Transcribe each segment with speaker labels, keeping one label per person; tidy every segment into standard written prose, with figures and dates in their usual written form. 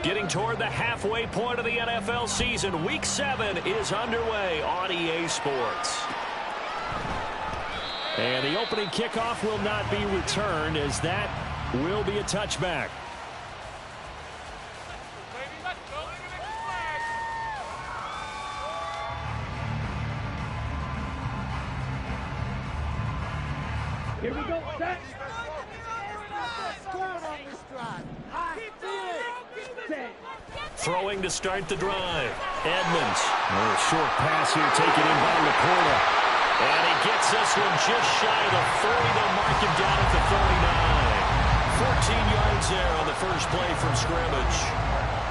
Speaker 1: Getting toward the halfway point of the NFL season, Week 7 is underway on EA Sports. And the opening kickoff will not be returned, as that will be a touchback.
Speaker 2: Here we go, set.
Speaker 1: Throwing to start the drive. Edmonds. A short pass here taken in by Laporta. And he gets this one just shy of the 40. They'll mark him down at the 39. 14 yards there on the first play from scrimmage.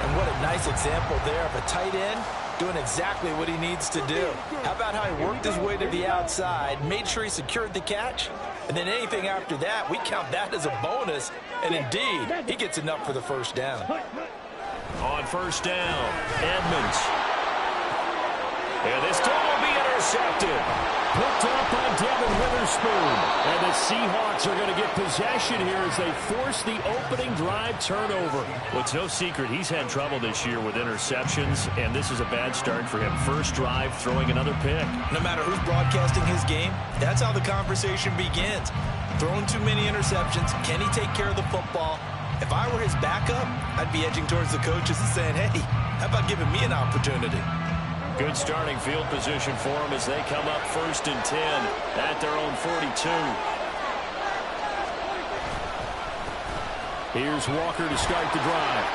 Speaker 3: And what a nice example there of a tight end doing exactly what he needs to do. How about how he worked his way to the outside, made sure he secured the catch, and then anything after that, we count that as a bonus. And indeed, he gets enough for the first down.
Speaker 1: On first down, Edmonds. And this time will be intercepted. Picked up by Devin Witherspoon. And the Seahawks are going to get possession here as they force the opening drive turnover. Well, it's no secret he's had trouble this year with interceptions, and this is a bad start for him. First drive, throwing another pick.
Speaker 3: No matter who's broadcasting his game, that's how the conversation begins. Throwing too many interceptions. Can he take care of the football? If I were his backup, I'd be edging towards the coaches and saying, hey, how about giving me an opportunity?
Speaker 1: Good starting field position for them as they come up 1st and 10 at their own 42. Here's Walker to start the drive.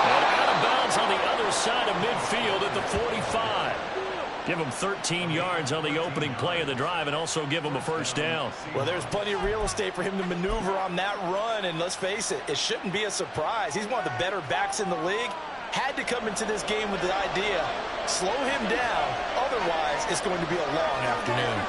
Speaker 1: And out of bounds on the other side of midfield at the 45. Give him 13 yards on the opening play of the drive and also give him a first down.
Speaker 3: Well, there's plenty of real estate for him to maneuver on that run, and let's face it, it shouldn't be a surprise. He's one of the better backs in the league. Had to come into this game with the idea, slow him down, otherwise it's going to be a long afternoon.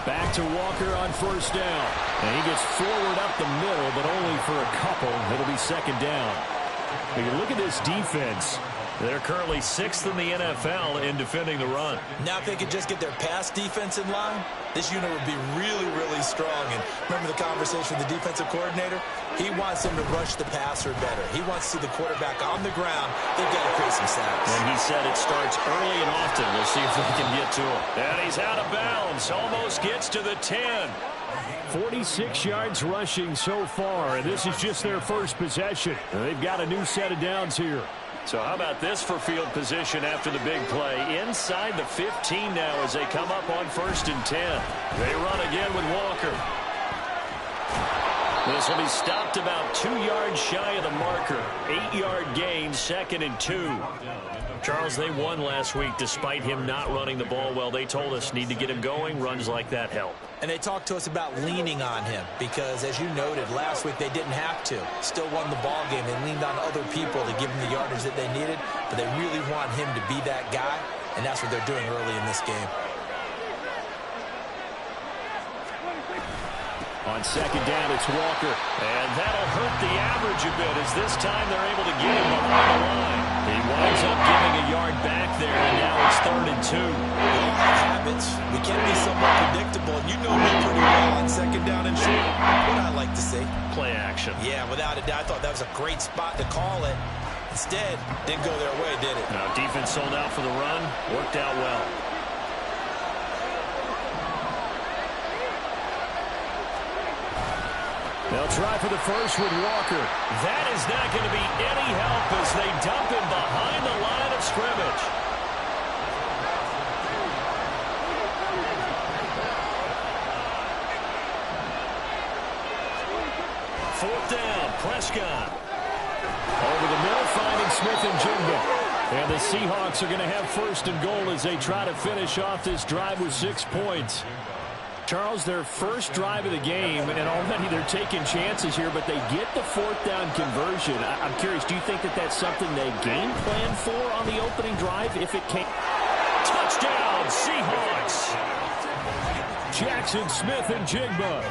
Speaker 1: Back to Walker on first down. And he gets forward up the middle, but only for a couple. It'll be second down. If you look at this defense, they're currently 6th in the NFL in defending the run.
Speaker 3: Now if they could just get their pass defense in line, this unit would be really, really strong. And remember the conversation with the defensive coordinator? He wants them to rush the passer better. He wants to see the quarterback on the ground. They've got to create some sacks.
Speaker 1: And he said it starts early and often. We'll see if they can get to him. And he's out of bounds. Almost gets to the 10. 46 yards rushing so far, and this is just their first possession. They've got a new set of downs here. So how about this for field position after the big play? Inside the 15 now as they come up on 1st and 10. They run again with Walker. This will be stopped about 2 yards shy of the marker. 8-yard gain, 2nd and 2. Charles, they won last week despite him not running the ball well. They told us need to get him going. Runs like that help.
Speaker 3: And they talked to us about leaning on him because, as you noted, last week they didn't have to. Still won the ball game. They leaned on other people to give him the yardage that they needed, but they really want him to be that guy, and that's what they're doing early in this game.
Speaker 1: On second down, it's Walker. And that'll hurt the average a bit as this time they're able to get him behind the line. He winds up giving a yard back there, and now it's 3rd and 2.
Speaker 3: We all have habits. We can be somewhat predictable, and you know me pretty well on second down and short. What I like to see.
Speaker 1: Play action.
Speaker 3: Yeah, without a doubt. I thought that was a great spot to call it. Instead, didn't go their way, did it?
Speaker 1: Now, defense sold out for the run. Worked out well. They'll try for the first with Walker. That is not going to be any help as they dump him behind the line of scrimmage. Fourth down, Prescott. Over the middle, finding Smith and Jigba. And the Seahawks are going to have 1st and goal as they try to finish off this drive with 6 points. Charles, their first drive of the game, and already they're taking chances here, but they get the 4th down conversion. I'm curious, do you think that that's something they game plan for on the opening drive if it came? Touchdown, Seahawks! Jackson Smith and Jigba.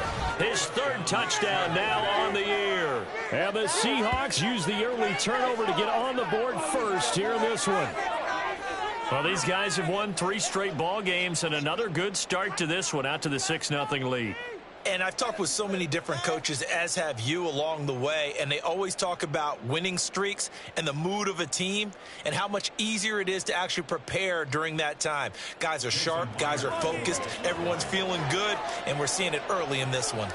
Speaker 1: His 3rd touchdown now on the year. And the Seahawks use the early turnover to get on the board first here in this one. Well, these guys have won 3 straight ball games and another good start to this one out to the 6-0 lead.
Speaker 3: And I've talked with so many different coaches, as have you, along the way, and they always talk about winning streaks and the mood of a team and how much easier it is to actually prepare during that time. Guys are sharp, guys are focused, everyone's feeling good, and we're seeing it early in this one.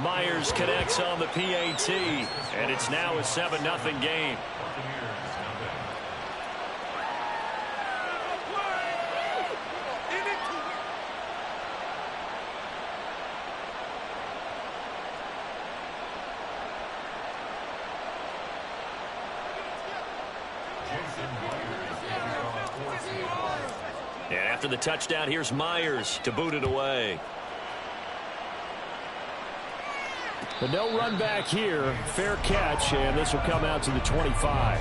Speaker 1: Myers connects on the PAT, and it's now a 7-0 game. And after the touchdown, here's Myers to boot it away. But no run back here. Fair catch, and this will come out to the 25.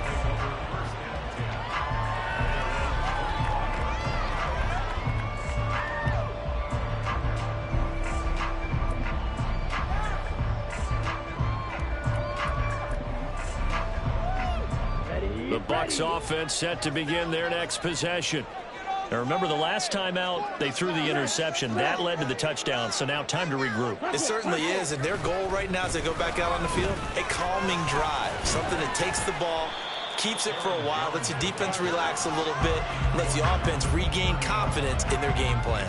Speaker 1: The Bucs offense set to begin their next possession. Now remember, the last time out, they threw the interception. That led to the touchdown, so now time to regroup.
Speaker 3: It certainly is, and their goal right now as they go back out on the field, a calming drive, something that takes the ball, keeps it for a while, lets the defense relax a little bit, lets the offense regain confidence in their game plan.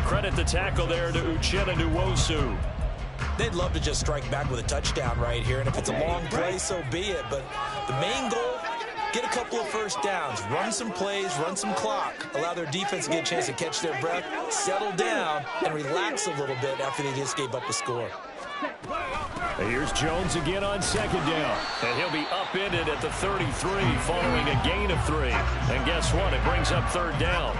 Speaker 1: Credit the tackle there to Uchenna Nwosu.
Speaker 3: They'd love to just strike back with a touchdown right here, and if it's a long play, so be it. But the main goal, get a couple of first downs, run some plays, run some clock, allow their defense to get a chance to catch their breath, settle down, and relax a little bit after they just gave up a score.
Speaker 1: Here's Jones again on second down, and he'll be upended at the 33 following a gain of 3. And guess what? It brings up third down.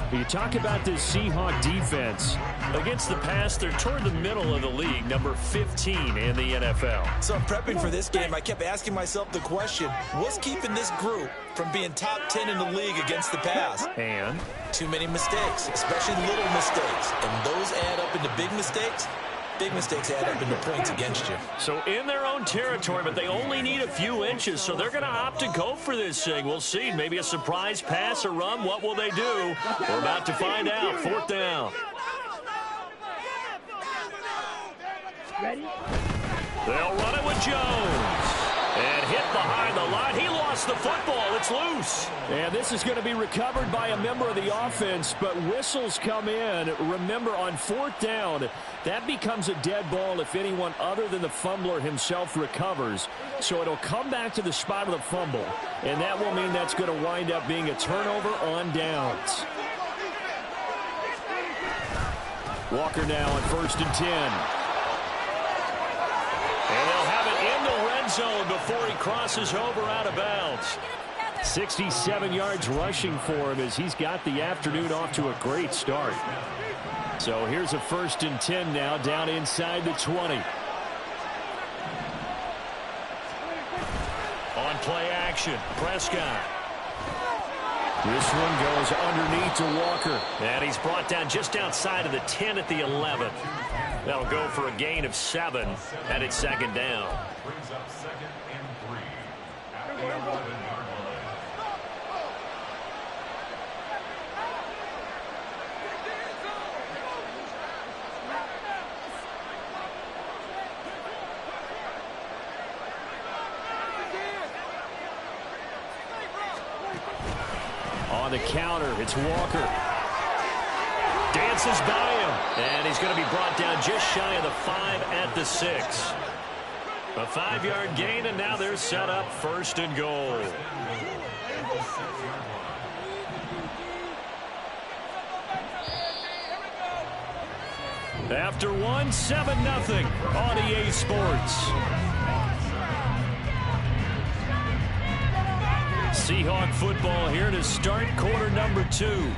Speaker 1: You talk about this Seahawk defense. Against the pass, they're toward the middle of the league, number 15 in the NFL.
Speaker 3: So prepping for this game, I kept asking myself the question, what's keeping this group from being top 10 in the league against the pass?
Speaker 1: And?
Speaker 3: Too many mistakes, especially little mistakes. And those add up into big mistakes. Big mistakes add up into points against you.
Speaker 1: So in their own territory, but they only need a few inches, so they're going to opt to go for this thing. We'll see. Maybe a surprise pass or run. What will they do? We're about to find out. Fourth down.
Speaker 2: Ready?
Speaker 1: They'll run it with Jones. And hit behind the line. He lost the football. It's loose. And this is going to be recovered by a member of the offense, but whistles come in. Remember, on fourth down, that becomes a dead ball if anyone other than the fumbler himself recovers. So it'll come back to the spot of the fumble, and that will mean that's going to wind up being a turnover on downs. Walker now on 1st and 10. And they'll have it in the red zone before he crosses over out of bounds. 67 yards rushing for him as he's got the afternoon off to a great start. So here's a 1st and 10 now down inside the 20. On play action, Prescott. This one goes underneath to Walker. And he's brought down just outside of the 10 at the 11. That'll go for a gain of 7, and it's second down.
Speaker 4: Brings up 2nd and 3 at the 11-yard line.
Speaker 1: On the counter, it's Walker. Dances by him, and he's going to be brought down just shy of the 5 at the 6. A 5-yard gain, and now they're set up 1st and goal. After one, 7-0 on EA Sports. Seahawk football here to start quarter number 2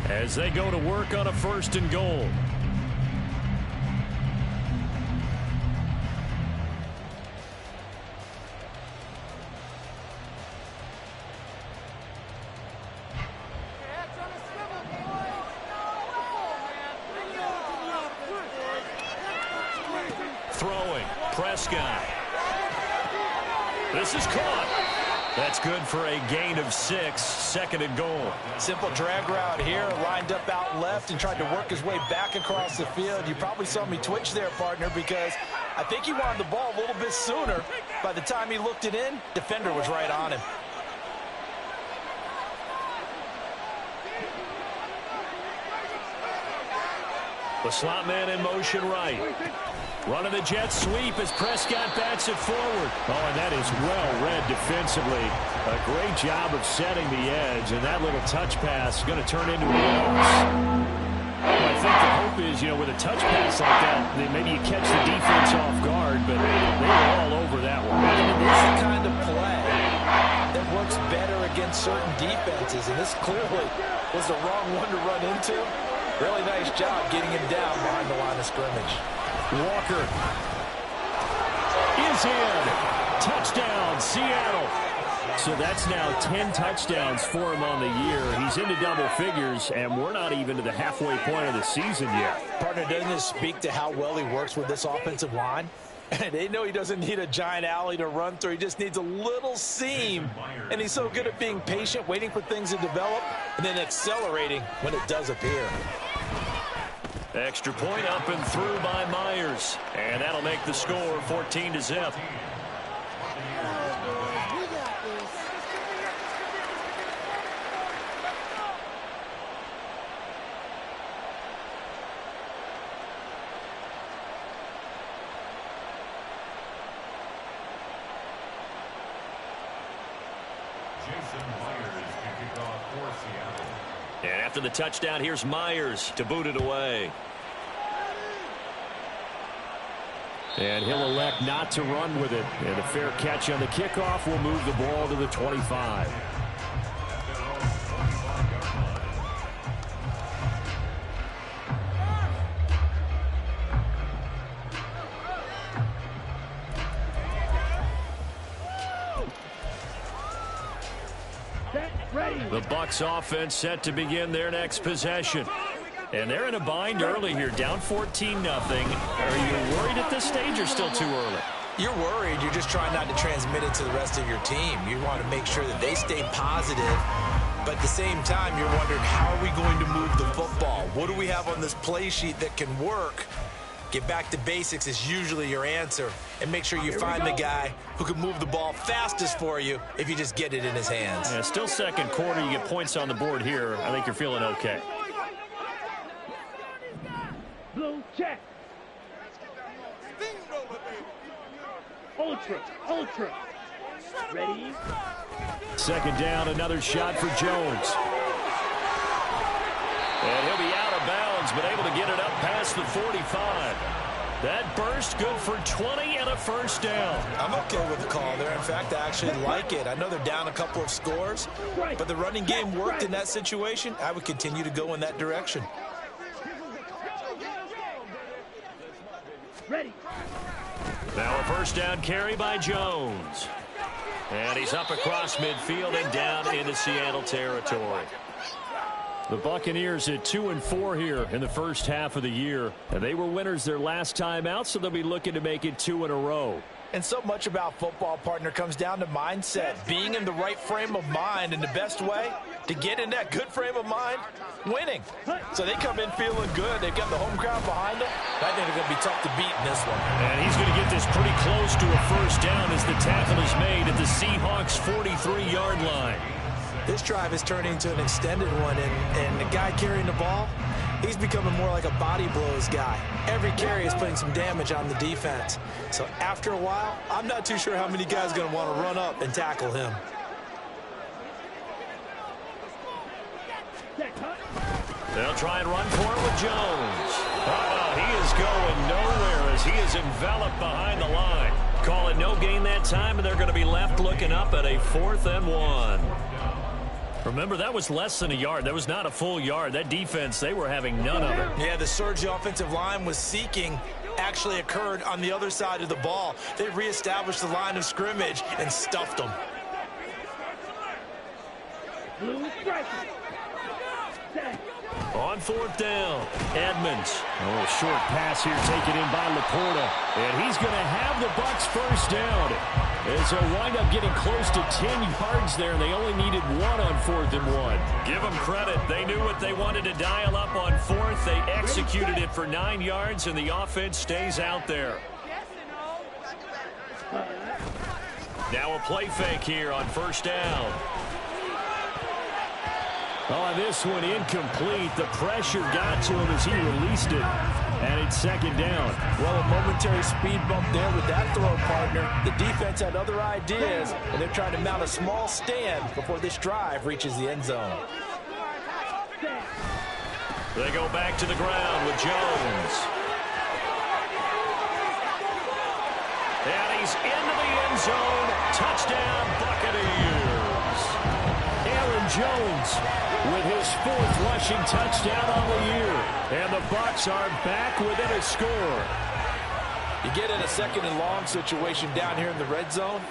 Speaker 1: as they go to work on a 1st and goal. Throwing, Prescott. This is caught. That's good for a gain of 6, second and goal.
Speaker 3: Simple drag route here, lined up out left and tried to work his way back across the field. You probably saw me twitch there, partner, because I think he wanted the ball a little bit sooner. By the time he looked it in, defender was right on him.
Speaker 1: The slot man in motion right. Running the jet sweep as Prescott bats it forward. Oh, and that is well read defensively. A great job of setting the edge, and that little touch pass is going to turn into a loss. Well, I think the hope is, with a touch pass like that, that maybe you catch the defense off guard, but they were all over that one.
Speaker 3: And it is the kind of play that works better against certain defenses, and this clearly was the wrong one to run into. Really nice job getting him down behind the line of scrimmage.
Speaker 1: Walker is in. Touchdown, Seattle. So that's now 10 touchdowns for him on the year. He's into double figures, and we're not even to the halfway point of the season yet.
Speaker 3: Partner, doesn't this speak to how well he works with this offensive line? They know he doesn't need a giant alley to run through. He just needs a little seam. And he's so good at being patient, waiting for things to develop, and then accelerating when it does appear.
Speaker 1: Extra point up and through by Myers. And that'll make the score 14-0. And after the touchdown, here's Myers to boot it away. And he'll elect not to run with it. And a fair catch on the kickoff will move the ball to the 25. The Bucs offense set to begin their next possession. And they're in a bind early here, down 14-0. Are you worried at this stage or still too early?
Speaker 3: You're worried. You're just trying not to transmit it to the rest of your team. You want to make sure that they stay positive. But at the same time, you're wondering, how are we going to move the football? What do we have on this play sheet that can work? Get back to basics is usually your answer. And make sure you find the guy who can move the ball fastest for you if you just get it in his hands.
Speaker 1: Yeah, still second quarter. You get points on the board here. I think you're feeling okay.
Speaker 2: Blue check. Ultra. Ready?
Speaker 1: Second down, another shot for Jones. And he'll be out of bounds, but able to get it up past the 45. That burst good for 20 and a first down.
Speaker 3: I'm okay with the call there. In fact, I actually like it. I know they're down a couple of scores, but the running game worked in that situation. I would continue to go in that direction.
Speaker 2: Ready.
Speaker 1: Now a first down carry by Jones. And he's up across midfield and down into Seattle territory. The Buccaneers at 2-4 here in the first half of the year. And they were winners their last time out, so they'll be looking to make it 2 in a row.
Speaker 3: And so much about football, partner, comes down to mindset. Being in the right frame of mind, and the best way to get in that good frame of mind, winning. So they come in feeling good. They've got the home crowd behind them. I think they're going to be tough to beat in this one.
Speaker 1: And he's going to get this pretty close to a first down as the tackle is made at the Seahawks 43-yard line.
Speaker 3: This drive is turning into an extended one, and the guy carrying the ball, he's becoming more like a body blows guy. Every carry is putting some damage on the defense. So after a while, I'm not too sure how many guys are going to want to run up and tackle him.
Speaker 1: They'll try and run for it with Jones. Oh, he is going nowhere as he is enveloped behind the line. Call it no gain that time, and they're going to be left looking up at a 4th and 1. Remember, that was less than a yard. That was not a full yard. That defense, they were having none of it.
Speaker 3: Yeah, the surge the offensive line was seeking actually occurred on the other side of the ball. They reestablished the line of scrimmage and stuffed them.
Speaker 1: On 4th down, Edmonds. Oh, short pass here taken in by Laporta. And he's going to have the Bucs first down. As they'll wind up getting close to 10 yards there. They only needed 1 on 4th and 1. Give them credit. They knew what they wanted to dial up on 4th. They executed it for 9 yards, and the offense stays out there. Now a play fake here on 1st down. Oh, this one incomplete. The pressure got to him as he released it. And it's 2nd down.
Speaker 3: Well, a momentary speed bump there with that throw, partner. The defense had other ideas, and they're trying to mount a small stand before this drive reaches the end zone.
Speaker 1: They go back to the ground with Jones. And he's into the end zone. Touchdown, Buccaneers. Aaron Jones with his 4th rushing touchdown on the year. And the Bucs are back within a score.
Speaker 3: You get in a 2nd and long situation down here in the red zone,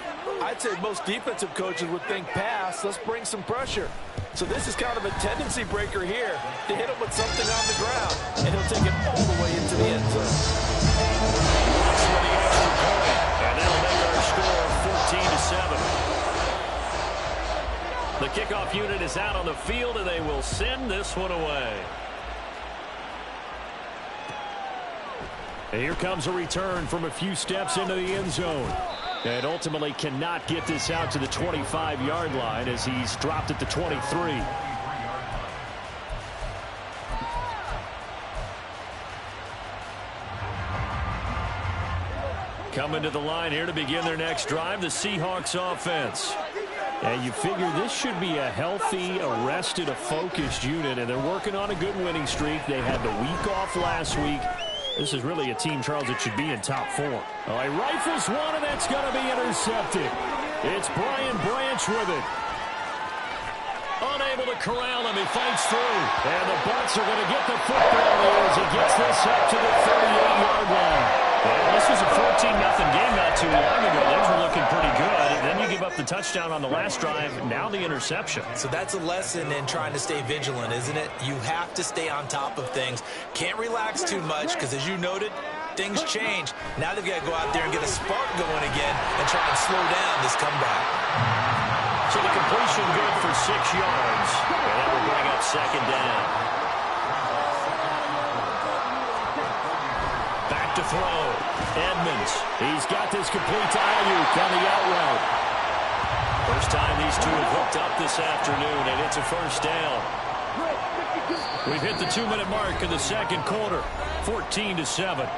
Speaker 3: I'd say most defensive coaches would think pass, let's bring some pressure. So this is kind of a tendency breaker here to hit him with something on the ground, and he'll take it all the way into the end zone.
Speaker 1: Bucs with the extra point, and that'll make our score 14-7. The kickoff unit is out on the field, and they will send this one away. And here comes a return from a few steps into the end zone. And ultimately cannot get this out to the 25-yard line as he's dropped at the 23. Coming to the line here to begin their next drive, the Seahawks offense. And you figure this should be a healthy, a rested, a focused unit, and they're working on a good winning streak. They had the week off last week. This is really a team, Charles, that should be in top 4. Oh, he rifles one, and that's going to be intercepted. It's Brian Branch with it. Unable to corral him. He fights through. And the Bucs are going to get the football here as he gets this up to the 38-yard line. Well, this was a 14-0 game not too long ago. Things were looking pretty good. And then you give up the touchdown on the last drive. Now the interception.
Speaker 3: So that's a lesson in trying to stay vigilant, isn't it? You have to stay on top of things. Can't relax too much because, as you noted, things change. Now they've got to go out there and get a spark going again and try and slow down this comeback.
Speaker 1: So the completion good for 6 yards. And that will bring up 2nd down. Back to throw. Edmonds. He's got this complete to Ayuk on the out route. First time these two have hooked up this afternoon, and it's a 1st down. We've hit the 2-minute mark in the 2nd quarter. 14-7.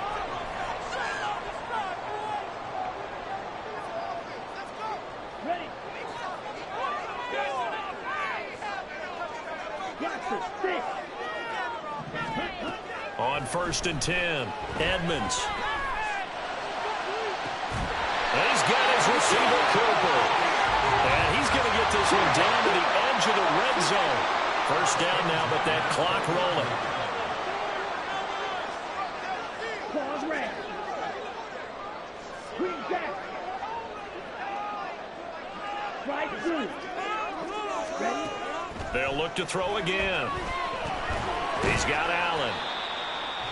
Speaker 1: On 1st and 10, Edmonds. And he's got his receiver, Cooper. And he's going to get this one down to the edge of the red zone. 1st down now, but that clock rolling.
Speaker 2: Pause red. Green back. Right through. Ready?
Speaker 1: They'll look to throw again. He's got Allen.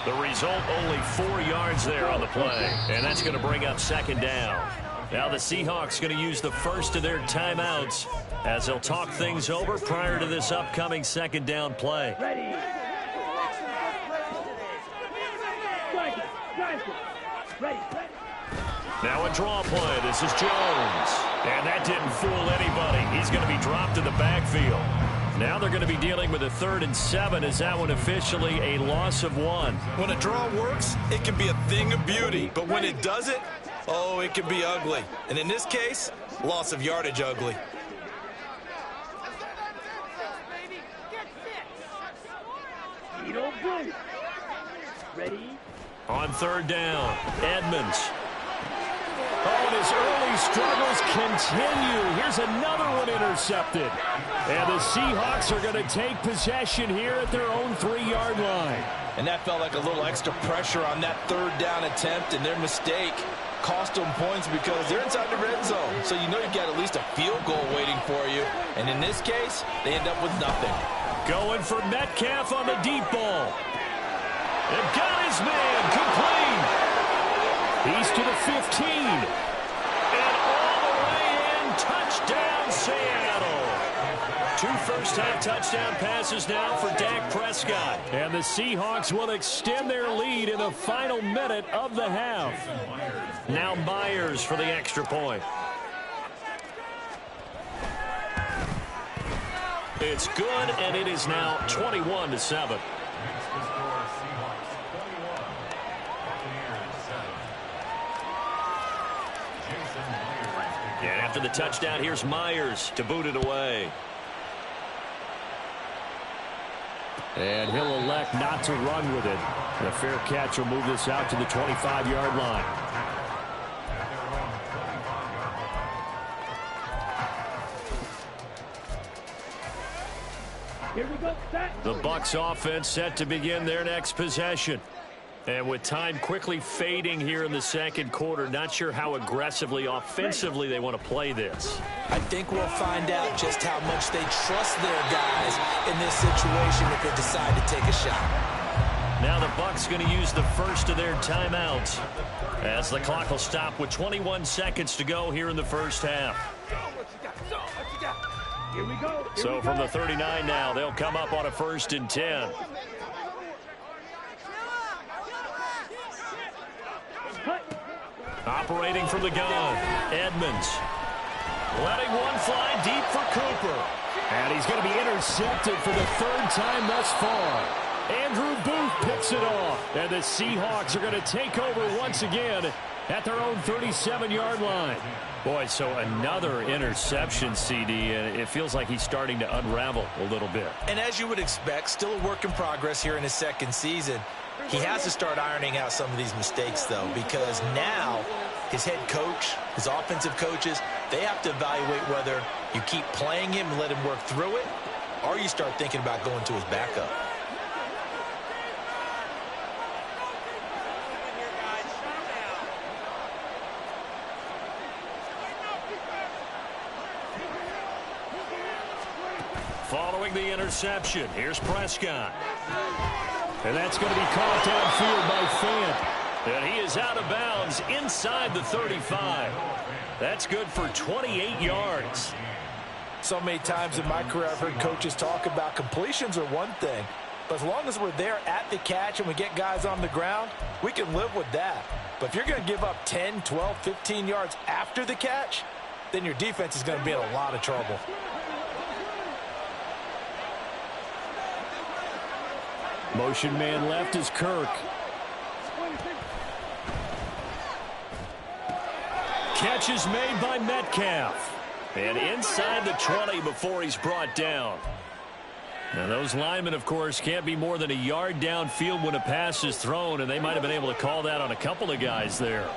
Speaker 1: The result, only 4 yards there on the play. And that's going to bring up 2nd down. Now the Seahawks going to use the first of their timeouts as they'll talk things over prior to this upcoming 2nd down play.
Speaker 2: Ready. Ready.
Speaker 1: Now a draw play. This is Jones. And that didn't fool anybody. He's going to be dropped in the backfield. Now they're going to be dealing with a 3rd and 7. Is that one officially a loss of 1?
Speaker 3: When a draw works, it can be a thing of beauty. But when it doesn't, oh, it can be ugly. And in this case, loss of yardage ugly.
Speaker 2: Ready?
Speaker 1: On 3rd down, Edmonds. Oh, and his early struggles continue. Here's another one intercepted. And the Seahawks are going to take possession here at their own 3-yard line.
Speaker 3: And that felt like a little extra pressure on that 3rd down attempt, and their mistake cost them points because they're inside the red zone. So you know you've got at least a field goal waiting for you. And in this case, they end up with nothing.
Speaker 1: Going for Metcalf on the deep ball. And got his man complete. He's to the 15. And all the touchdown, Seattle. 2 first-half touchdown passes now for Dak Prescott. And the Seahawks will extend their lead in the final minute of the half. Now Myers for the extra point. It's good, and it is now 21-7. And after the touchdown, here's Myers to boot it away. And he'll elect not to run with it. The fair catch will move this out to the 25-yard line.
Speaker 2: Here we go.
Speaker 1: The Bucs offense set to begin their next possession. And with time quickly fading here in the second quarter, not sure how aggressively, offensively they want to play this.
Speaker 3: I think we'll find out just how much they trust their guys in this situation if they decide to take a shot.
Speaker 1: Now the Bucs going to use the first of their timeouts as the clock will stop with 21 seconds to go here in the first half.
Speaker 2: Here we go.
Speaker 1: So from the 39 now, they'll come up on a 1st and 10. Operating from the gun, Edmonds. Letting one fly deep for Cooper. And he's going to be intercepted for the 3rd time thus far. Andrew Booth picks it off. And the Seahawks are going to take over once again at their own 37-yard line. Boy, so another interception, CD, and it feels like he's starting to unravel a little bit.
Speaker 3: And as you would expect, still a work in progress here in his second season. He has to start ironing out some of these mistakes, though, because now his head coach, his offensive coaches, they have to evaluate whether you keep playing him and let him work through it, or you start thinking about going to his backup.
Speaker 1: Following the interception, here's Prescott. And that's going to be caught downfield by Fant. And he is out of bounds inside the 35. That's good for 28 yards.
Speaker 3: So many times in my career I've heard coaches talk about completions are one thing, but as long as we're there at the catch and we get guys on the ground, we can live with that. But if you're going to give up 10, 12, 15 yards after the catch, then your defense is going to be in a lot of trouble.
Speaker 1: Motion man left is Kirk. Catch is made by Metcalf. And inside the 20 before he's brought down. Now those linemen, of course, can't be more than a yard downfield when a pass is thrown, and they might have been able to call that on a couple of guys there.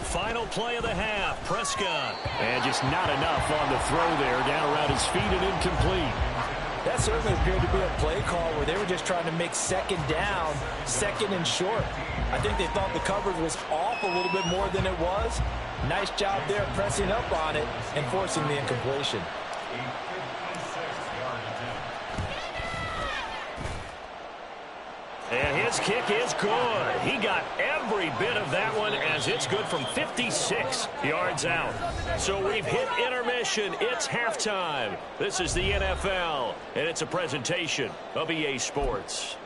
Speaker 1: Final play of the half, Prescott. And just not enough on the throw there, down around his feet and incomplete.
Speaker 3: That certainly appeared to be a play call where they were just trying to make second down, second and short. I think they thought the coverage was off a little bit more than it was. Nice job there pressing up on it and forcing the incompletion.
Speaker 1: And his kick is good. He got every bit of that one as it's good from 56 yards out. So we've hit intermission. It's halftime. This is the NFL, and it's a presentation of EA Sports.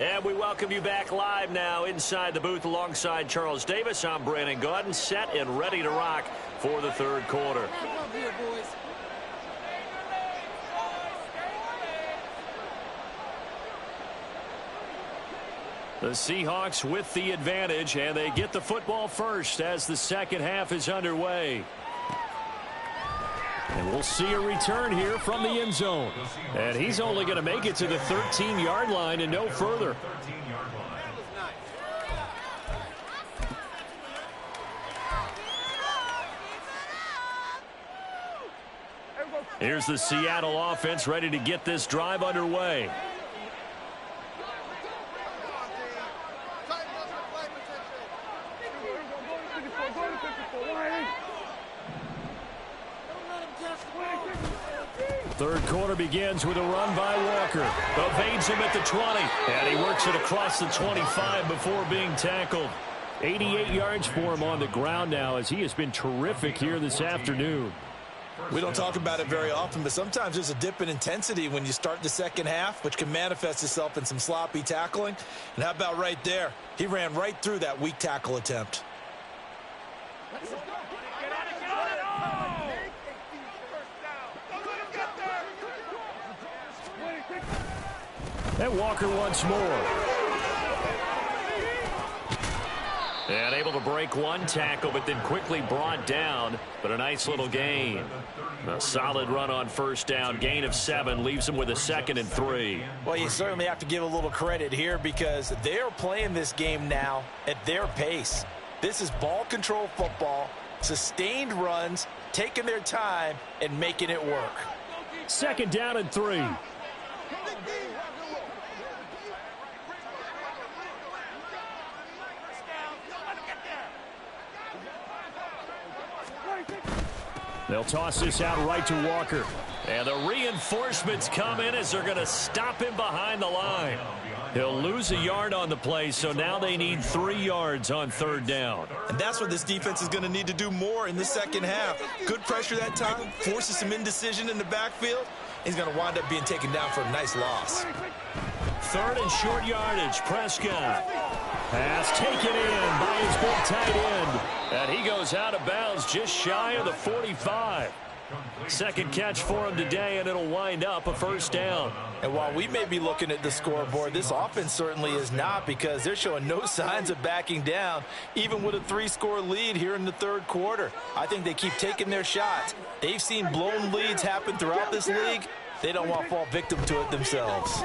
Speaker 1: And we welcome you back live now inside the booth alongside Charles Davis. I'm Brandon Gaudin, set and ready to rock for the third quarter. The Seahawks with the advantage, and they get the football first as the second half is underway. And we'll see a return here from the end zone. And he's only going to make it to the 13-yard line and no further. Here's the Seattle offense ready to get this drive underway. Third quarter begins with a run by Walker. Evades him at the 20. And he works it across the 25 before being tackled. 88 yards for him on the ground now as he has been terrific here this afternoon.
Speaker 3: We don't talk about it very often, but sometimes there's a dip in intensity when you start the second half, which can manifest itself in some sloppy tackling. And how about right there? He ran right through that weak tackle attempt.
Speaker 1: And Walker once more. And able to break one tackle, but then quickly brought down. But a nice little gain. A solid run on first down. Gain of 7 leaves him with a 2nd and 3.
Speaker 3: Well, you certainly have to give a little credit here because they're playing this game now at their pace. This is ball control football, sustained runs, taking their time, and making it work.
Speaker 1: 2nd down and 3. They'll toss this out right to Walker. And the reinforcements come in as they're going to stop him behind the line. He'll lose a yard on the play, so now they need 3 yards on 3rd down.
Speaker 3: And that's what this defense is going to need to do more in the second half. Good pressure that time, forces some indecision in the backfield. He's going to wind up being taken down for a nice loss.
Speaker 1: 3rd and short yardage. Prescott. Pass taken in by his big tight end. And he goes out of bounds just shy of the 45. 2nd catch for him today, and it'll wind up a 1st down.
Speaker 3: And while we may be looking at the scoreboard, this offense certainly is not because they're showing no signs of backing down, even with a 3-score lead here in the 3rd quarter. I think they keep taking their shots. They've seen blown leads happen throughout this league. They don't want to fall victim to it themselves.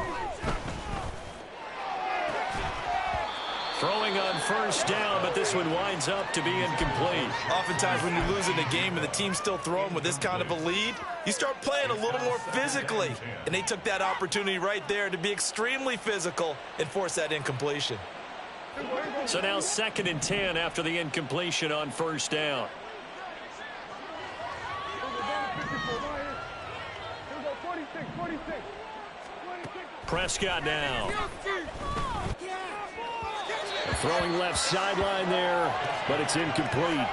Speaker 1: Throwing on 1st down, but this one winds up to be incomplete.
Speaker 3: Oftentimes when you're losing a game and the team's still throwing with this kind of a lead, you start playing a little more physically. And they took that opportunity right there to be extremely physical and force that incompletion.
Speaker 1: So now 2nd and 10 after the incompletion on 1st down. Prescott now. Throwing left sideline there, but it's incomplete.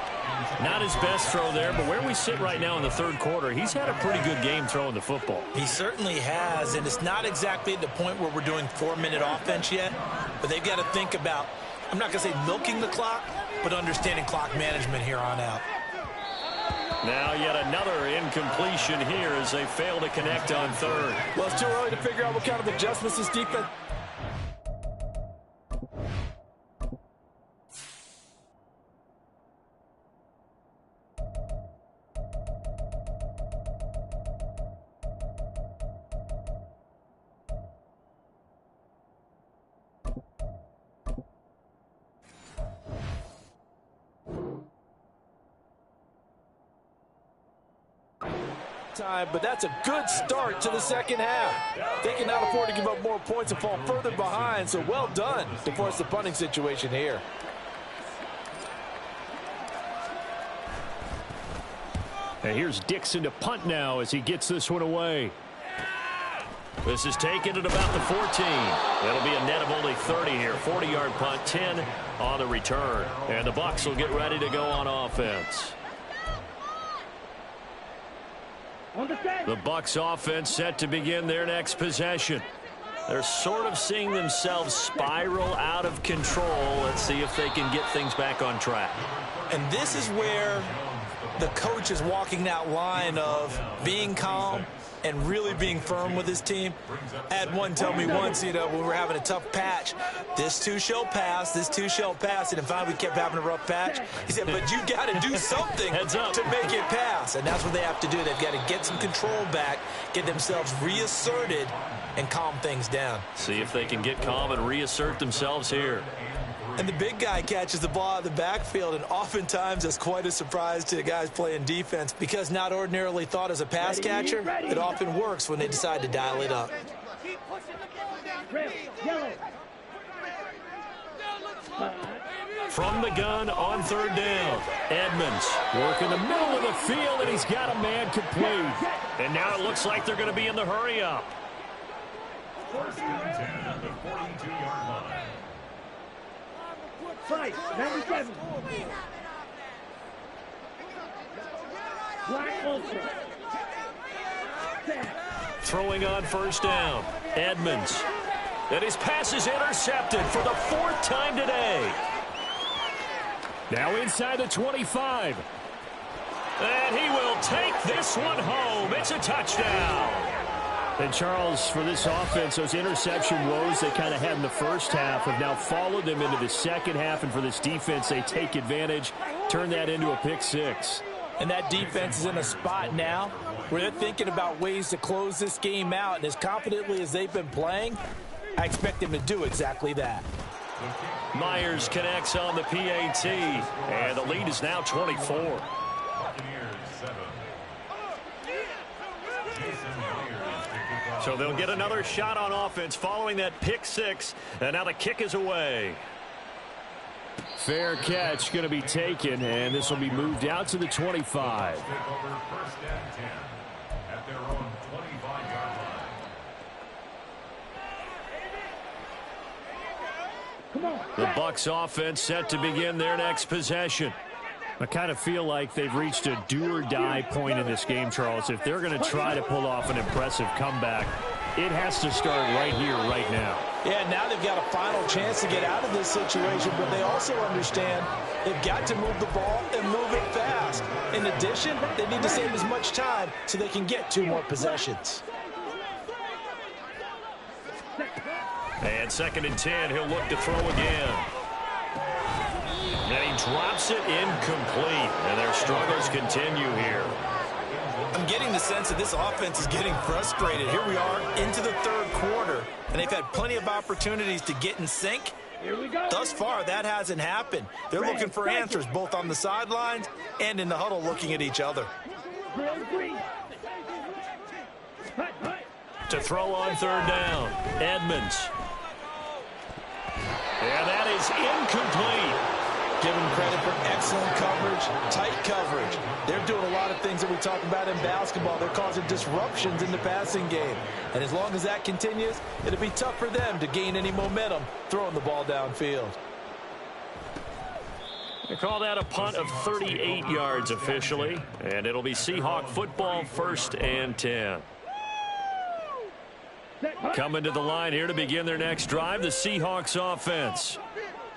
Speaker 1: Not his best throw there, but where we sit right now in the 3rd quarter, he's had a pretty good game throwing the football.
Speaker 3: He certainly has, and it's not exactly at the point where we're doing 4-minute offense yet, but they've got to think about, I'm not going to say milking the clock, but understanding clock management here on out.
Speaker 1: Now yet another incompletion here as they fail to connect on 3rd.
Speaker 3: Well, it's too early to figure out what kind of adjustments this defense... time, but that's a good start to the second half. They cannot afford to give up more points and fall further behind, so well done to force the punting situation here.
Speaker 1: And here's Dixon to punt now as he gets this one away. This is taken at about the 14. It'll be a net of only 30 here. 40-yard punt, 10 on the return. And the Bucs will get ready to go on offense. The Bucs offense set to begin their next possession. They're sort of seeing themselves spiral out of control. Let's see if they can get things back on track.
Speaker 3: And this is where the coach is walking that line of being calm and really being firm with his team. I had one tell me once, you know, when we were having a tough patch, this too shall pass, this too shall pass. And finally we kept having a rough patch. He said, but you got to do something to make it pass. And that's what they have to do. They've got to get some control back, get themselves reasserted, and calm things down.
Speaker 1: See if they can get calm and reassert themselves here.
Speaker 3: And the big guy catches the ball out of the backfield, and oftentimes that's quite a surprise to the guys playing defense because not ordinarily thought as a pass catcher, it often works when they decide to dial it up.
Speaker 2: Yellow.
Speaker 1: From the gun on third down, Edmonds working the middle of the field, and he's got a man complete. And now it looks like they're going to be in the hurry-up.
Speaker 4: First and 10 at the 42-yard line.
Speaker 2: Fight, 97. Black Ultra.
Speaker 1: Throwing on first down, Edmonds. And his pass is intercepted for the 4th time today. Now inside the 25. And he will take this one home. It's a touchdown. And Charles, for this offense, those interception woes they kind of had in the first half have now followed them into the second half. And for this defense, they take advantage, turn that into a pick six.
Speaker 3: And that defense is in a spot now where they're thinking about ways to close this game out. And as confidently as they've been playing, I expect them to do exactly that.
Speaker 1: Myers connects on the PAT, and the lead is now 24.
Speaker 4: Buccaneers 7.
Speaker 1: So they'll get another shot on offense following that pick six, and now the kick is away. Fair catch going to be taken, and this will be moved out to the 25.
Speaker 4: Take over first and 10 at their own 25-yard line.
Speaker 1: The Bucs offense set to begin their next possession. I kind of feel like they've reached a do-or-die point in this game, Charles. If they're going to try to pull off an impressive comeback, it has to start right here, right now.
Speaker 3: Yeah, now they've got a final chance to get out of this situation, but they also understand they've got to move the ball and move it fast. In addition, they need to save as much time so they can get 2 more possessions.
Speaker 1: And 2nd and 10, he'll look to throw again. And he drops it incomplete, and their struggles continue here.
Speaker 3: I'm getting the sense that this offense is getting frustrated. Here we are into the 3rd quarter, and they've had plenty of opportunities to get in sync.
Speaker 2: Here we go.
Speaker 3: Thus far, that hasn't happened. They're looking for answers both on the sidelines and in the huddle looking at each other.
Speaker 1: To throw on 3rd down, Edmonds. And that is incomplete.
Speaker 3: Give them credit for excellent coverage, tight coverage. They're doing a lot of things that we talk about in basketball. They're causing disruptions in the passing game. And as long as that continues, it'll be tough for them to gain any momentum throwing the ball downfield.
Speaker 1: They call that a punt of 38 yards officially. And it'll be Seahawk football, 1st and 10. Coming to the line here to begin their next drive, the Seahawks offense.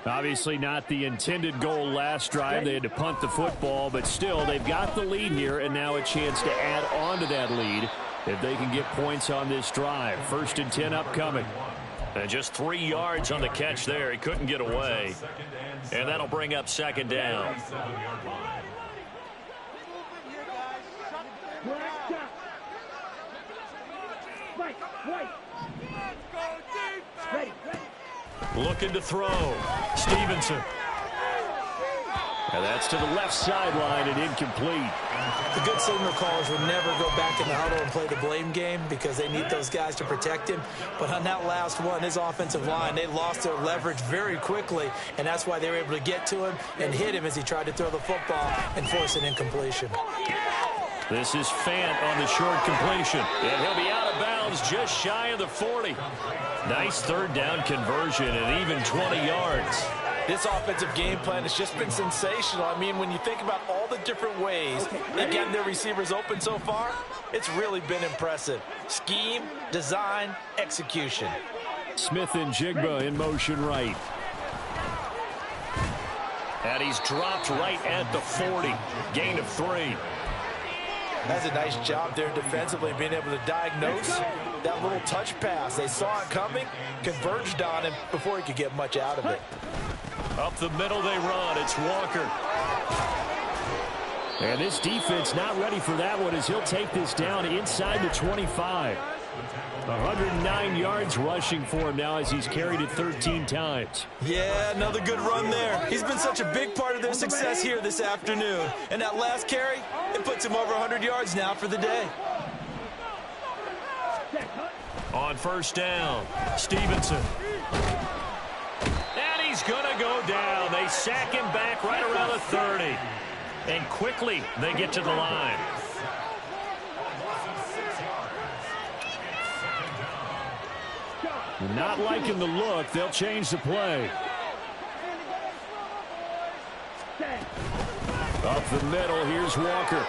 Speaker 1: Obviously not the intended goal last drive. They had to punt the football, but still they've got the lead here, and now a chance to add on to that lead if they can get points on this drive. 1st and 10 upcoming. And just 3 yards on the catch there. He couldn't get away. And that'll bring up 2nd down. Looking to throw. Stevenson. And that's to the left sideline and incomplete.
Speaker 3: The good signal callers would never go back in the huddle and play the blame game because they need those guys to protect him. But on that last one, his offensive line, they lost their leverage very quickly, and that's why they were able to get to him and hit him as he tried to throw the football and force an incompletion.
Speaker 1: This is Fant on the short completion. And he'll be out of bounds just shy of the 40. Nice 3rd down conversion and even 20 yards.
Speaker 3: This offensive game plan has just been sensational. I mean, when you think about all the different ways they've gotten their receivers open so far, it's really been impressive. Scheme, design, execution.
Speaker 1: Smith and Jigba in motion right. And he's dropped right at the 40. Gain of 3.
Speaker 3: That's a nice job there defensively, being able to diagnose that little touch pass. They saw it coming, converged on him before he could get much out of it.
Speaker 1: Up the middle they run. It's Walker. And this defense not ready for that one as he'll take this down inside the 25. 109 yards rushing for him now as he's carried it 13 times.
Speaker 3: Yeah, another good run there. He's been such a big part of their success here this afternoon. And that last carry, it puts him over 100 yards now for the day.
Speaker 1: On first down, Stevenson. And he's going to go down. They sack him back right around the 30. And quickly, they get to the line. Not liking the look. They'll change the play. Up the middle, here's Walker.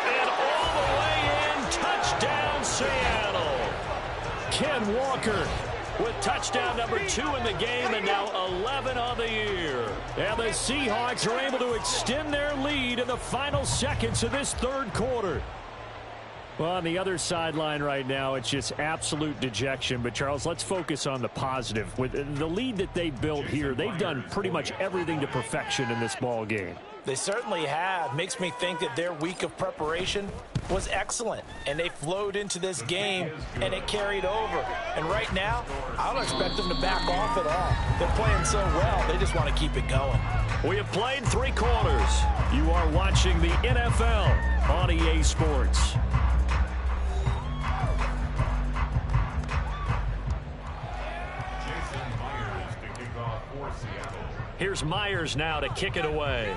Speaker 1: And all the way in, touchdown Seattle. Ken Walker with touchdown number 2 in the game and now 11 on the year. And the Seahawks are able to extend their lead in the final seconds of this third quarter. Well, on the other sideline right now, it's just absolute dejection. But, Charles, let's focus on the positive. With the lead that they built here, they've done pretty much everything to perfection in this ball game.
Speaker 3: They certainly have. Makes me think that their week of preparation was excellent. And they flowed into this game, and it carried over. And right now, I don't expect them to back off at all. They're playing so well, they just want to keep it going.
Speaker 1: We have played 3 quarters. You are watching the NFL on EA Sports. Here's Myers now to kick it away.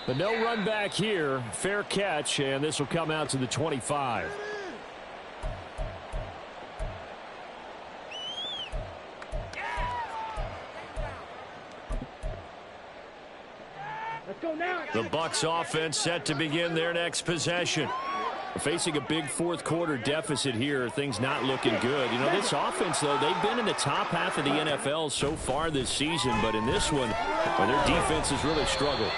Speaker 1: But no run back here. Fair catch, and this will come out to the 25.
Speaker 2: Let's go now.
Speaker 1: The Bucs offense set to begin their next possession. Facing a big fourth quarter deficit here, things not looking good. You know, this offense, though, they've been in the top half of the NFL so far this season, but in this one, well, their defense has really struggled.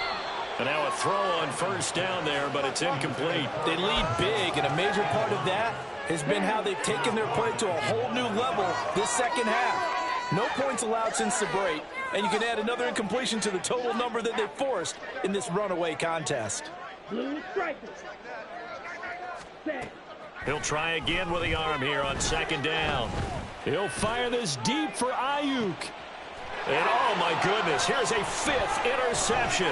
Speaker 1: And now a throw on first down there, but it's incomplete.
Speaker 3: They lead big, and a major part of that has been how they've taken their play to a whole new level this second half. No points allowed since the break, and you can add another incompletion to the total number that they forced in this runaway contest.
Speaker 2: Blue strikers.
Speaker 1: He'll try again with the arm here on second down. He'll fire this deep for Ayuk. And oh my goodness, here's a 5th interception.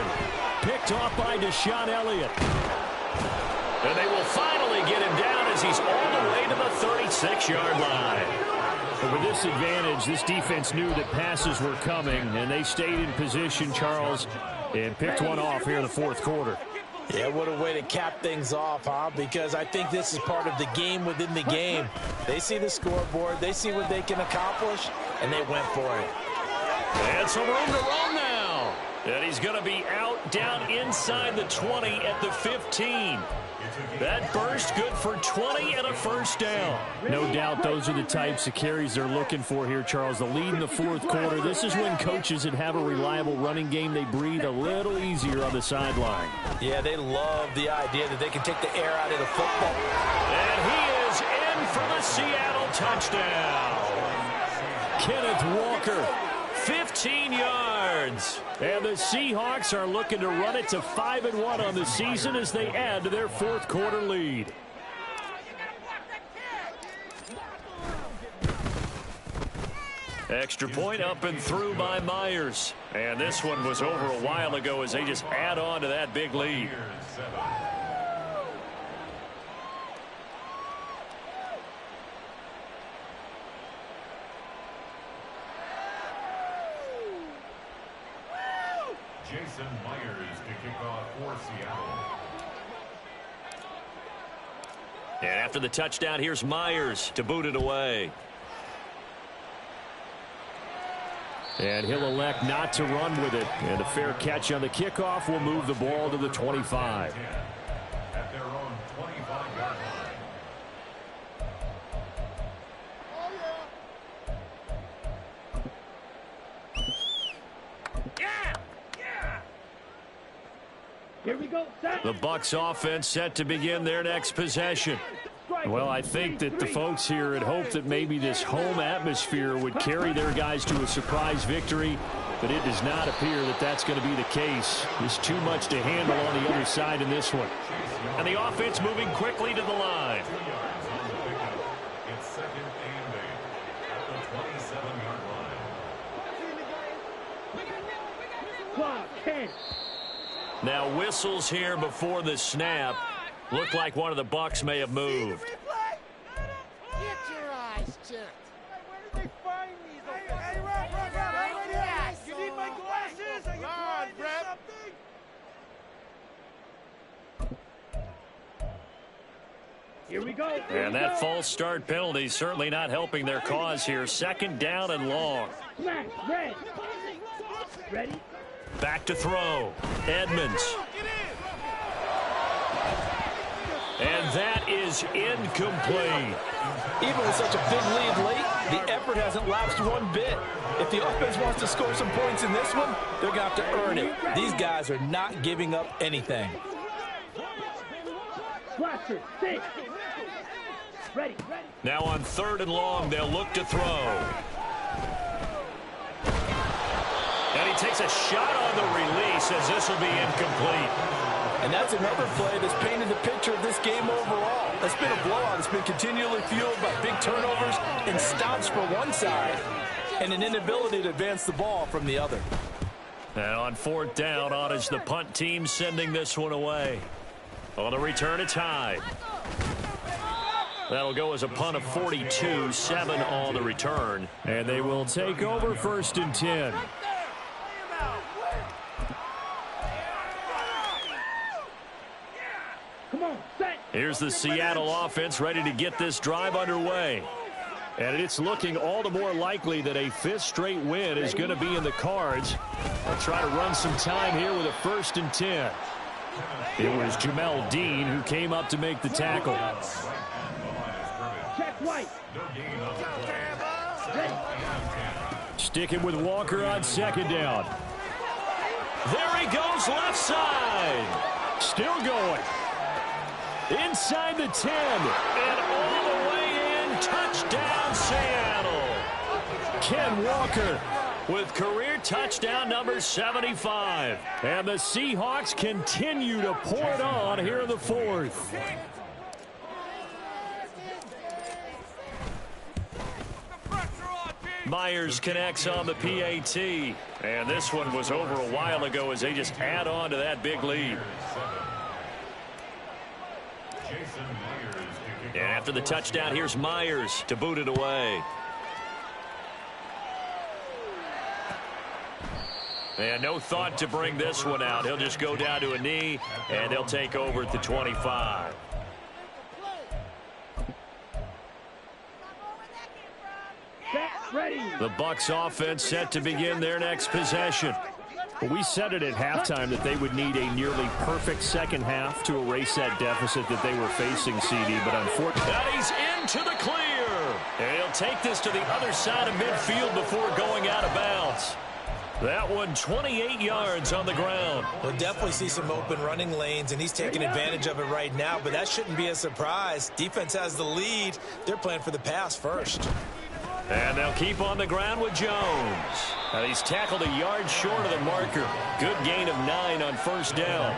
Speaker 1: Picked off by Deshaun Elliott. And they will finally get him down as he's all the way to the 36-yard line. But with this advantage, this defense knew that passes were coming, and they stayed in position, Charles, and picked one off here in the fourth quarter.
Speaker 3: Yeah, what a way to cap things off, huh? Because I think this is part of the game within the game. They see the scoreboard, they see what they can accomplish, and they went for it.
Speaker 1: And some room to run now. And he's going to be out down inside the 20 at the 15. That burst good for 20 and a first down. No doubt those are the types of carries they're looking for here, Charles. The lead in the fourth quarter. This is when coaches that have a reliable running game, they breathe a little easier on the sideline.
Speaker 3: Yeah, they love the idea that they can take the air out of the football.
Speaker 1: And he is in for the Seattle touchdown. Kenneth Walker, 15 yards. And the Seahawks are looking to run it to 5-1 on the season as they add to their fourth quarter lead. Extra point up and through by Myers. And this one was over a while ago as they just add on to that big lead.
Speaker 4: Jason Myers to kick off for Seattle.
Speaker 1: And after the touchdown, here's Myers to boot it away. And he'll elect not to run with it. And a fair catch on the kickoff will move the ball to the 25.
Speaker 4: At their own 25-yard line.
Speaker 2: Here we go.
Speaker 1: The Bucs offense set to begin their next possession. Well, I think that the folks here had hoped that maybe this home atmosphere would carry their guys to a surprise victory. but it does not appear that that's going to be the case. There's too much to handle on the other side in this one. And the offense moving quickly to the line.
Speaker 4: It's second and 8 at the 27-yard line.
Speaker 2: Clock 10.
Speaker 1: Now whistles here before the snap. Looked like one of the Bucs may have moved.
Speaker 5: Get your eyes checked. Where did they find these? Hey, Rob, right here. You need my glasses? Come on, Brett.
Speaker 2: Here we go.
Speaker 1: And that false start penalty certainly not helping their cause here. Second down and long.
Speaker 2: Smash, red. Ready?
Speaker 1: Back to throw. Edmonds. And that is incomplete.
Speaker 3: Even with such a big lead late, the effort hasn't lapsed one bit. If the offense wants to score some points in this one, they're going to have to earn it. These guys are not giving up anything.
Speaker 2: Blaster, 6. Ready.
Speaker 1: Now on third and long, they'll look to throw. And he takes a shot on the release as this will be incomplete.
Speaker 3: And that's another play that's painted the picture of this game overall. It's been a blowout. It's been continually fueled by big turnovers and stops for one side and an inability to advance the ball from the other.
Speaker 1: And on fourth down, on is the punt team sending this one away. On the return, it's Hyde. That'll go as a punt of 42, 7 on the return. And they will take over first and 10.
Speaker 2: Come on, set.
Speaker 1: Here's the Seattle offense ready to get this drive underway. And it's looking all the more likely that a fifth straight win is going to be in the cards. They'll try to run some time here with a first and 10. It was Jamel Dean who came up to make the tackle.
Speaker 2: Check white. Ready.
Speaker 1: Sticking with Walker on second down. There he goes, left side. Still going. Inside the 10. And all the way in. Touchdown, Seattle. Ken Walker with career touchdown number 75. And the Seahawks continue to pour it on here in the fourth. Myers connects on the PAT. And this one was over a while ago as they just add on to that big lead. And after the touchdown, here's Myers to boot it away. And no thought to bring this one out. He'll just go down to a knee, and they'll take over at the 25.
Speaker 2: Set, ready.
Speaker 1: The Bucs offense set to begin their next possession. Well, we said it at halftime that they would need a nearly perfect second half to erase that deficit that they were facing, CD. But unfortunately, he's into the clear. And he'll take this to the other side of midfield before going out of bounds. That one 28 yards on the ground.
Speaker 3: We'll definitely see some open running lanes, and he's taking advantage of it right now, but that shouldn't be a surprise. Defense has the lead. They're playing for the pass first.
Speaker 1: And they'll keep on the ground with Jones. And he's tackled a yard short of the marker. Good gain of 9 on first down.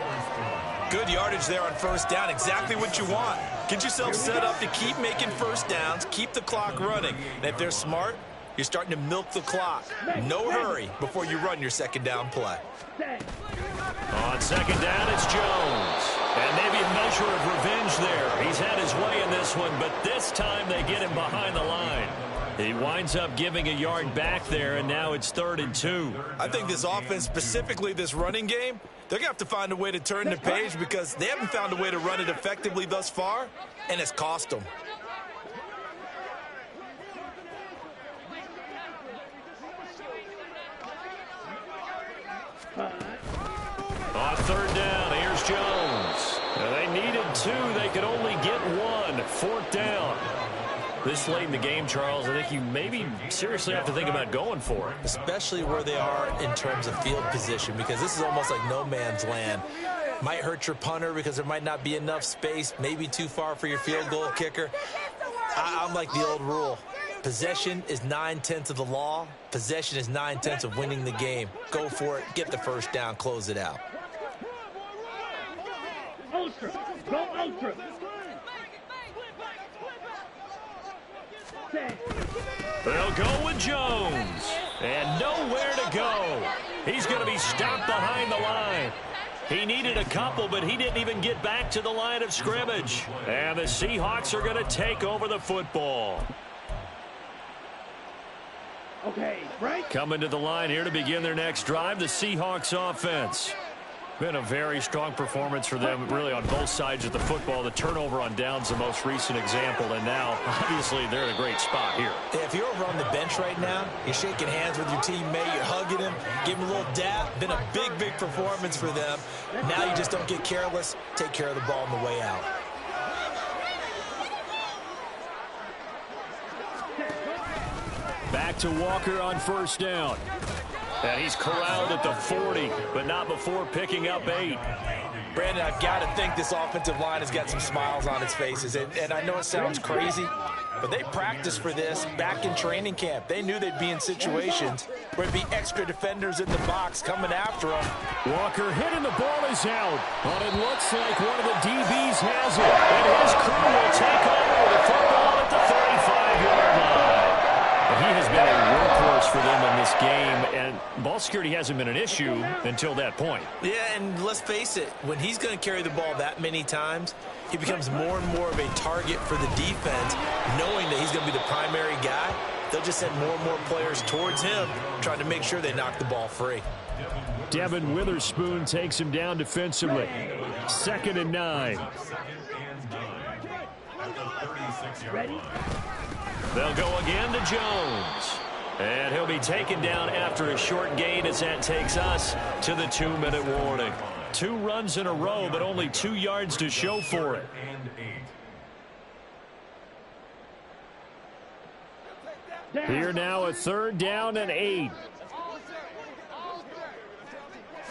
Speaker 3: Good yardage there on first down. Exactly what you want. Get yourself set up to keep making first downs, keep the clock running. And if they're smart, you're starting to milk the clock. No hurry before you run your second down play.
Speaker 1: On second down, it's Jones. And maybe a measure of revenge there. He's had his way in this one, but this time they get him behind the line. He winds up giving a yard back there, and now it's 3rd and 2.
Speaker 3: I think this offense, specifically this running game, they're going to have to find a way to turn the page because they haven't found a way to run it effectively thus far, and it's cost them.
Speaker 1: On third down, here's Jones. And they needed 2. They could only get 1. 4th down. This late in the game, Charles, I think you maybe seriously have to think about going for it.
Speaker 3: Especially where they are in terms of field position, because this is almost like no man's land. Might hurt your punter because there might not be enough space, maybe too far for your field goal kicker. I'm like the old rule. Possession is 9/10 of the law. Possession is 9/10 of winning the game. Go for it. Get the first down. Close it out.
Speaker 2: Ultra. Go ultra. Set.
Speaker 1: They'll go with Jones. And nowhere to go. He's going to be stopped behind the line. He needed a couple, but he didn't even get back to the line of scrimmage. And the Seahawks are going to take over the football.
Speaker 2: Okay, right?
Speaker 1: Coming to the line here to begin their next drive, the Seahawks offense. Been a very strong performance for them, really, on both sides of the football. The turnover on downs, the most recent example, and now, obviously, they're in a great spot here.
Speaker 3: Yeah, if you're over on the bench right now, you're shaking hands with your teammate, you're hugging him, giving him a little dap. Been a big, big performance for them. Now you just don't get careless. Take care of the ball on the way out.
Speaker 1: Back to Walker on first down. And he's corralled at the 40, but not before picking up 8.
Speaker 3: Brandon, I've got to think this offensive line has got some smiles on its faces. And I know it sounds crazy, but they practiced for this back in training camp. They knew they'd be in situations where there'd be extra defenders in the box coming after them.
Speaker 1: Walker hit and the ball is out. But it looks like one of the DBs has it. And his crew will take over the football at the 35-yard line. He has been a workhorse for them in this game, and ball security hasn't been an issue until that point.
Speaker 3: Yeah, and let's face it, when he's going to carry the ball that many times, he becomes more and more of a target for the defense, knowing that he's going to be the primary guy. They'll just send more and more players towards him, trying to make sure they knock the ball free.
Speaker 1: Devin Witherspoon takes him down defensively. 2nd and 9.
Speaker 2: Ready?
Speaker 1: They'll go again to Jones. And he'll be taken down after a short gain as that takes us to the 2-minute warning. 2 runs in a row, but only 2 yards to show for it. Here now, a 3rd down and 8.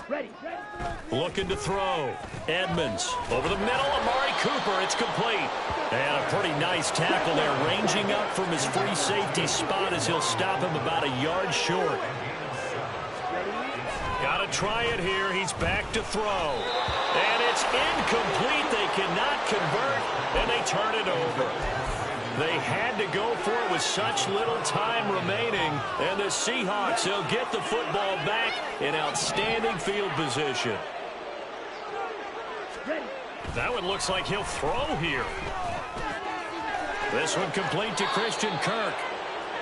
Speaker 2: Ready.
Speaker 1: Looking to throw. Edmonds over the middle. Amari Cooper. It's complete. And a pretty nice tackle there, ranging up from his free safety spot as he'll stop him about a yard short. Got to try it here. He's back to throw. And it's incomplete. They cannot convert, and they turn it over. They had to go for it with such little time remaining. And the Seahawks, they'll get the football back in outstanding field position. That one looks like he'll throw here. This one complete to Christian Kirk.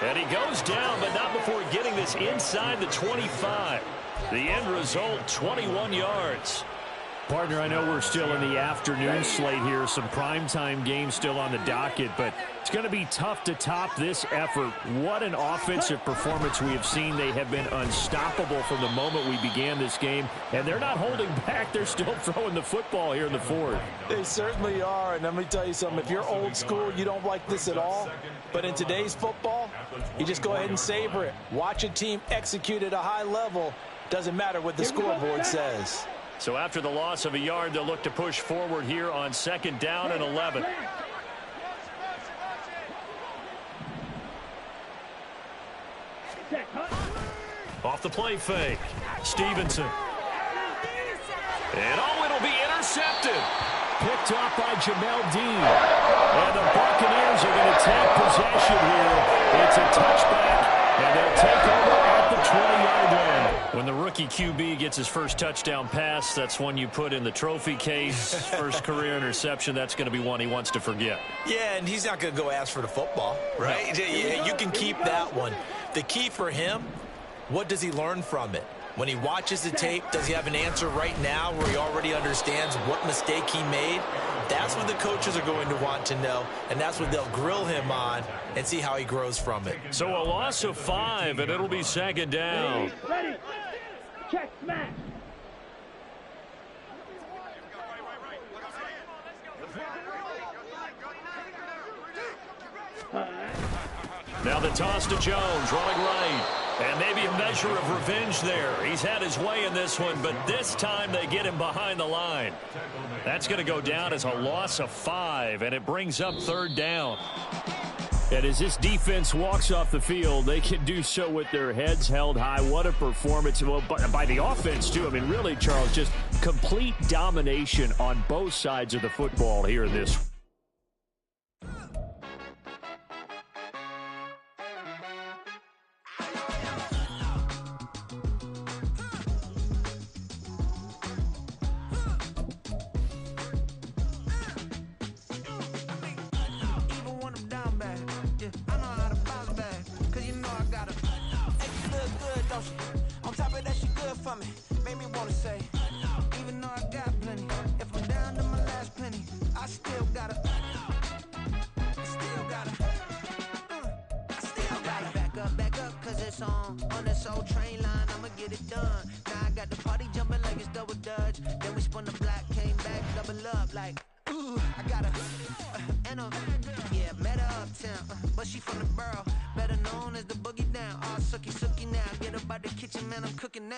Speaker 1: And he goes down, but not before getting this inside the 25. The end result, 21 yards. Partner, I know we're still in the afternoon slate here. Some primetime games still on the docket, but it's going to be tough to top this effort. What an offensive performance we have seen. They have been unstoppable from the moment we began this game, and they're not holding back. They're still throwing the football here in the 4th.
Speaker 3: They certainly are, and let me tell you something. If you're old school, you don't like this at all. But in today's football, you just go ahead and savor it. Watch a team execute at a high level. Doesn't matter what the scoreboard says.
Speaker 1: So after the loss of a yard, they'll look to push forward here on 2nd down and 11. Off the play fake. Stevenson. And it'll be intercepted. Picked off by Jamel Dean. And the Buccaneers are going to take possession here. It's a touchback, and they'll take over at the 20-yard line. When the rookie QB gets his first touchdown pass, that's one you put in the trophy case. First career interception, that's going to be one he wants to forget.
Speaker 3: Yeah, and he's not going to go ask for the football, right? Yeah, you can keep that one. The key for him, what does he learn from it? When he watches the tape, does he have an answer right now where he already understands what mistake he made? That's what the coaches are going to want to know, and that's what they'll grill him on and see how he grows from it.
Speaker 1: So a loss of 5, and it'll be 2nd down.
Speaker 2: Ready. Check smash.
Speaker 1: Now the toss to Jones, running right. And maybe a measure of revenge there. He's had his way in this one, but this time they get him behind the line. That's going to go down as a loss of 5, and it brings up 3rd down. And as this defense walks off the field, they can do so with their heads held high. What a performance. Well, by the offense, too. I mean, really, Charles, just complete domination on both sides of the football here in this.
Speaker 6: On top of that, she good for me. Made me wanna say, even though I got plenty, if I'm down to my last penny, I still gotta back up, cause it's on this old train line, I'ma get it done. Now I got the party jumping like it's double dutch. Then we spun the block, came back, double up, like, ooh, I got a, yeah, met her uptown, but she from the borough, better known as the boogie down. All sucky now, get up out the kitchen, man, I'm cooking now.